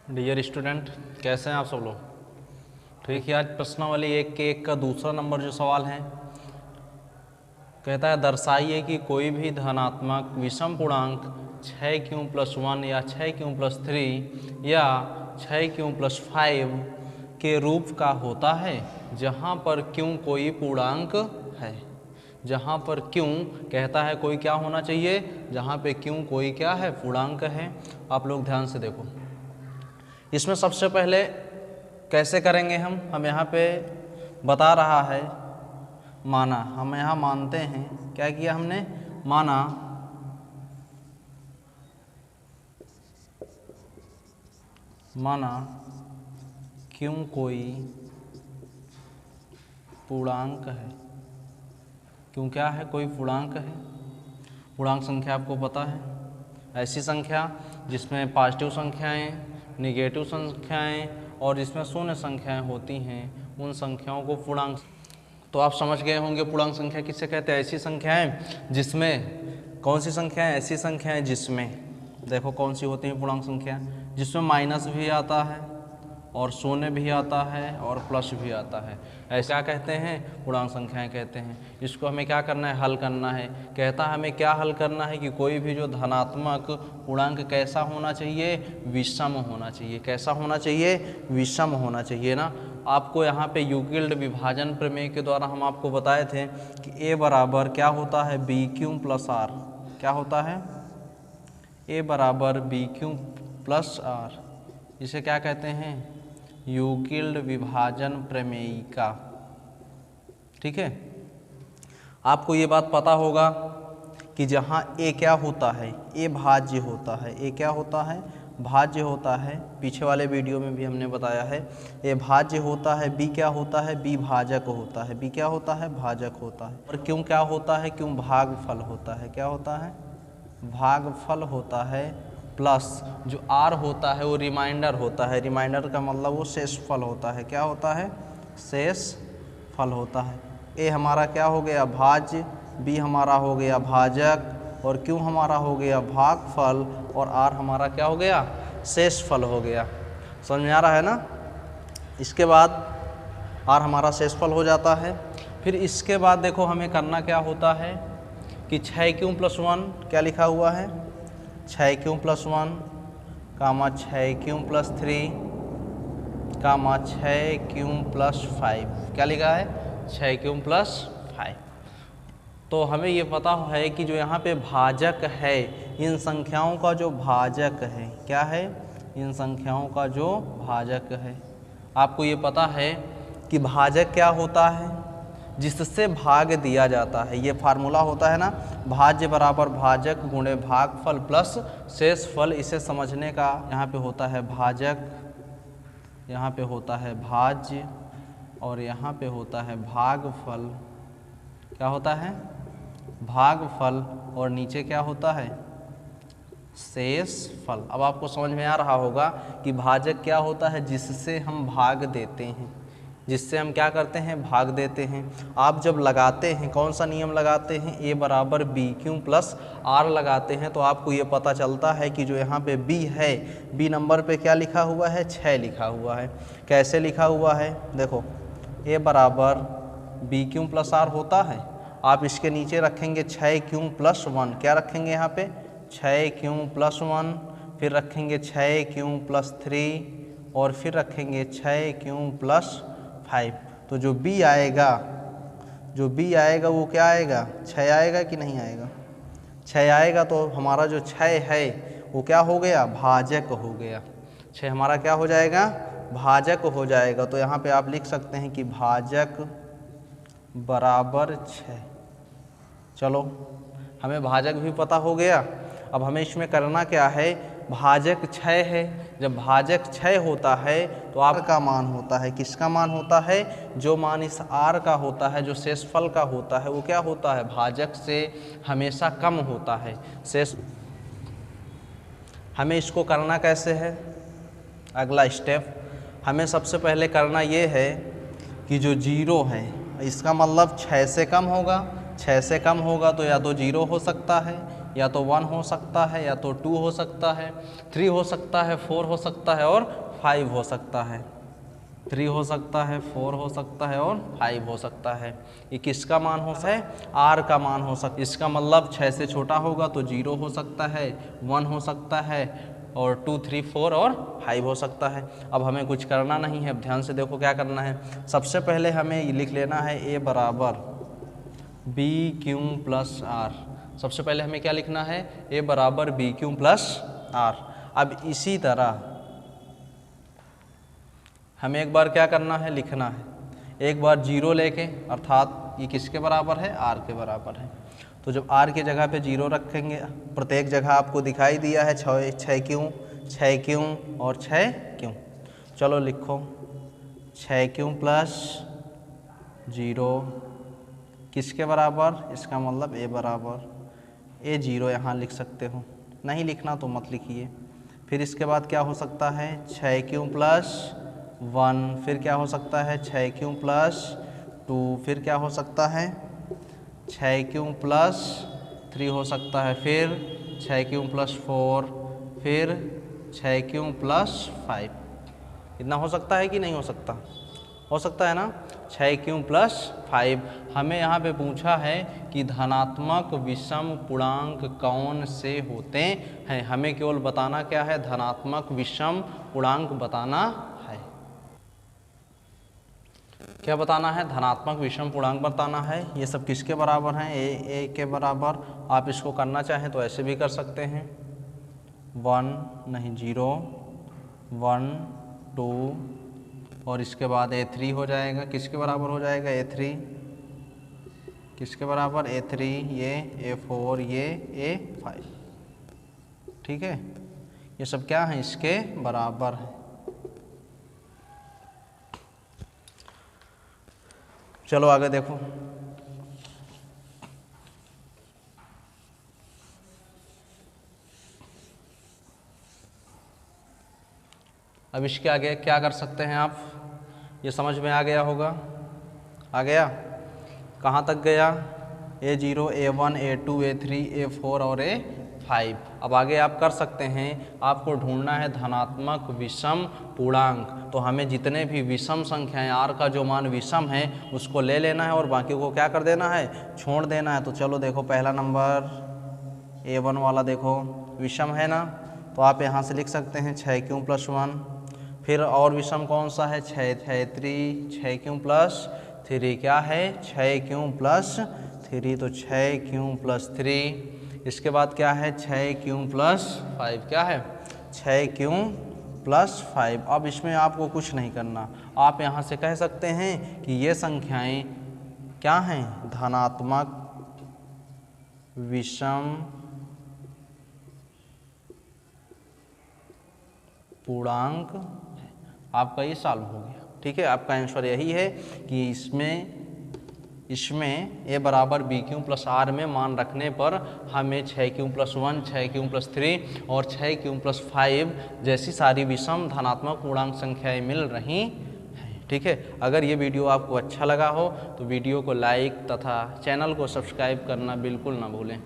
Dear student, कैसे हैं आप सब लोग? ठीक है। आज प्रश्नावली 1 के 1 का दूसरा नंबर जो सवाल है कहता है दर्शाइए कि कोई भी धनात्मक विषम पूर्णांक 6q+1 या 6q+3 या 6q+5 के रूप का होता है जहाँ पर q कोई पूर्णांक है। जहाँ पर q कहता है कोई क्या होना चाहिए, जहाँ पे q कोई क्या है, पूर्णांक है। आप लोग ध्यान से देखो, इसमें सबसे पहले कैसे करेंगे हम यहाँ पे बता रहा है माना। हम यहाँ मानते हैं, क्या किया हमने, माना क्यों कोई पूर्णांक है। क्यों क्या है, कोई पूर्णांक है। पूर्णांक संख्या आपको पता है, ऐसी संख्या जिसमें पॉजिटिव संख्याएं, निगेटिव संख्याएं और जिसमें शून्य संख्याएं होती हैं, उन संख्याओं को पूर्णांक। तो आप समझ गए होंगे पूर्णांक संख्या किससे कहते हैं। ऐसी संख्याएं जिसमें, कौन सी संख्याएं, ऐसी संख्याएं जिसमें, देखो कौन सी होती हैं पूर्णांक संख्या, जिसमें माइनस भी आता है और शून्य भी आता है और प्लस भी आता है। ऐसा क्या कहते हैं, पूर्णांक संख्याएं कहते हैं। इसको हमें क्या करना है, हल करना है। कहता है हमें क्या हल करना है कि कोई भी जो धनात्मक पूर्णांक कैसा होना चाहिए, विषम होना चाहिए। कैसा होना चाहिए, विषम होना चाहिए ना। आपको यहाँ पे यूक्लिड विभाजन प्रमेय के द्वारा हम आपको बताए थे कि a बराबर क्या होता है, BQ+R। क्या होता है, a बराबर BQ+R। इसे क्या कहते हैं, यूक्लिड विभाजन प्रमेयिका। ठीक है। आपको ये बात पता होगा कि जहाँ a क्या होता है, a भाज्य होता है। a क्या होता है, भाज्य होता है। पीछे वाले वीडियो में भी हमने बताया है, a भाज्य होता है। b क्या होता है, b भाजक होता है। b क्या होता है, भाजक होता है। और क्यों क्या होता है, क्यों भागफल होता है। क्या होता है, भागफल होता है। प्लस जो r होता है वो रिमाइंडर होता है। रिमाइंडर का मतलब वो शेषफल होता है। क्या होता है, शेषफल होता है। a हमारा क्या हो गया, भाज्य, b हमारा हो गया भाजक और q हमारा हो गया भागफल और r हमारा क्या हो गया, शेषफल हो गया। समझ में आ रहा है ना। इसके बाद r हमारा शेषफल हो जाता है। फिर इसके बाद देखो हमें करना क्या होता है कि 6q+1 क्या लिखा हुआ है, 6q+1 कामा 6q+3 कामा 6q+5। क्या लिखा है, 6q+5। तो हमें ये पता है कि जो यहाँ पे भाजक है, इन संख्याओं का जो भाजक है, क्या है, इन संख्याओं का जो भाजक है। आपको ये पता है कि भाजक क्या होता है, जिससे भाग दिया जाता है। ये फार्मूला होता है ना, भाज्य बराबर भाजक गुणे भागफल प्लस शेषफल। इसे समझने का यहाँ पे होता है भाजक, यहाँ पे होता है भाज्य और यहाँ पे होता है भागफल। क्या होता है, भागफल और नीचे क्या होता है, शेषफल। अब आपको समझ में आ रहा होगा कि भाजक क्या होता है, जिससे हम भाग देते हैं, जिससे हम क्या करते हैं, भाग देते हैं। आप जब लगाते हैं, कौन सा नियम लगाते हैं, a बराबर BQ+R लगाते हैं, तो आपको ये पता चलता है कि जो यहाँ पे b है, b नंबर पे क्या लिखा हुआ है, 6 लिखा हुआ है। कैसे लिखा हुआ है, देखो a बराबर BQ+R होता है। आप इसके नीचे रखेंगे 6q+1। क्या रखेंगे यहाँ पे, 6q+1, फिर रखेंगे 6q+3 और फिर रखेंगे 6q+5। तो जो b आएगा, जो b आएगा वो क्या आएगा, 6 आएगा कि नहीं आएगा, 6 आएगा। तो हमारा जो 6 है वो क्या हो गया, भाजक हो गया। 6 हमारा क्या हो जाएगा, भाजक हो जाएगा। तो यहाँ पे आप लिख सकते हैं कि भाजक बराबर 6। चलो हमें भाजक भी पता हो गया। अब हमें इसमें करना क्या है, भाजक 6 है। जब भाजक 6 होता है तो r का मान होता है, किसका मान होता है, जो मान इस r का होता है, जो शेषफल का होता है, वो क्या होता है, भाजक से हमेशा कम होता है। शेष हमें इसको करना कैसे है, अगला स्टेप हमें सबसे पहले करना ये है कि जो 0 है, इसका मतलब 6 से कम होगा। 6 से कम होगा तो या तो 0 हो सकता है या तो 1 हो सकता है, या तो 2 हो सकता है, 3 हो सकता है, 4 हो सकता है और 5 हो सकता है। 3 हो सकता है, 4 हो सकता है और 5 हो सकता है। ये किसका मान हो सकता है? आर का मान हो सकता है। इसका मतलब 6 से छोटा होगा तो 0 हो सकता है, 1 हो सकता है और 2, 3, 4 और 5 हो सकता है। अब हमें कुछ करना नहीं है, अब ध्यान से देखो क्या करना है। सबसे पहले हमें ये लिख लेना है ए बराबर बी क्यू प्लस आर। सबसे पहले हमें क्या लिखना है? ए बराबर बी क्यू प्लस आर। अब इसी तरह हमें एक बार क्या करना है? लिखना है। एक बार 0 लेके, अर्थात ये किसके बराबर है? आर के बराबर है। तो जब आर की जगह पे 0 रखेंगे, प्रत्येक जगह आपको दिखाई दिया है 6 क्यों और 6 क्यों। चलो लिखो 6 क्यों प्लस 0 किसके बराबर? इसका मतलब ए बराबर ए 0 यहाँ लिख सकते हो, नहीं लिखना तो मत लिखिए। फिर इसके बाद क्या हो सकता है? 6 क्यों प्लस 1, फिर क्या हो सकता है? 6 क्यों प्लस 2, फिर क्या हो सकता है? 6 क्यों प्लस 3 हो सकता है, फिर 6 क्यों प्लस 4, फिर 6 क्यों प्लस 5। इतना हो सकता है कि नहीं हो सकता? हो सकता है ना? 6 क्यों प्लस 5। हमें यहाँ पे पूछा है कि धनात्मक विषम पूर्णांक कौन से होते हैं। हमें केवल बताना क्या है? धनात्मक विषम पूर्णांक बताना है। क्या बताना है? धनात्मक विषम पूर्णांक बताना है। ये सब किसके बराबर हैं? ए के बराबर। आप इसको करना चाहें तो ऐसे भी कर सकते हैं, 1 नहीं 0 1 2 और इसके बाद A3 हो जाएगा। किसके बराबर हो जाएगा? A3 किसके बराबर? A3 ये A4 ये A5। ठीक है, ये सब क्या है? इसके बराबर है। चलो आगे देखो। अब इसके आगे क्या कर सकते हैं आप? ये समझ में आ गया होगा। आ गया? कहाँ तक गया? A0 A1 A2 A3 A4 और A5। अब आगे आप कर सकते हैं। आपको ढूंढना है धनात्मक विषम पूर्णांक। तो हमें जितने भी विषम संख्याएं आर का जो मान विषम है उसको ले लेना है और बाकी को क्या कर देना है? छोड़ देना है। तो चलो देखो, पहला नंबर A1 वाला देखो विषम है ना, तो आप यहाँ से लिख सकते हैं 6 क्यों प्लस 1। फिर और विषम कौन सा है? 6 क्यों प्लस 3 क्या है? 6 क्यों प्लस 3, तो 6 क्यों प्लस 3। इसके बाद क्या है? 6 क्यों प्लस 5 क्या है? 6 क्यों प्लस 5। अब इसमें आपको कुछ नहीं करना, आप यहाँ से कह सकते हैं कि ये संख्याएं क्या हैं? धनात्मक विषम पूर्णांक। आपका ये सॉल्व हो गया। ठीक है, आपका आंसर यही है कि इसमें ए बराबर बी क्यू प्लस आर में मान रखने पर हमें 6 क्यू प्लस 1 6 क्यू प्लस 3 और 6 क्यू प्लस 5 जैसी सारी विषम धनात्मक पूर्णांक संख्याएं मिल रही हैं। ठीक है, अगर ये वीडियो आपको अच्छा लगा हो तो वीडियो को लाइक तथा चैनल को सब्सक्राइब करना बिल्कुल ना भूलें।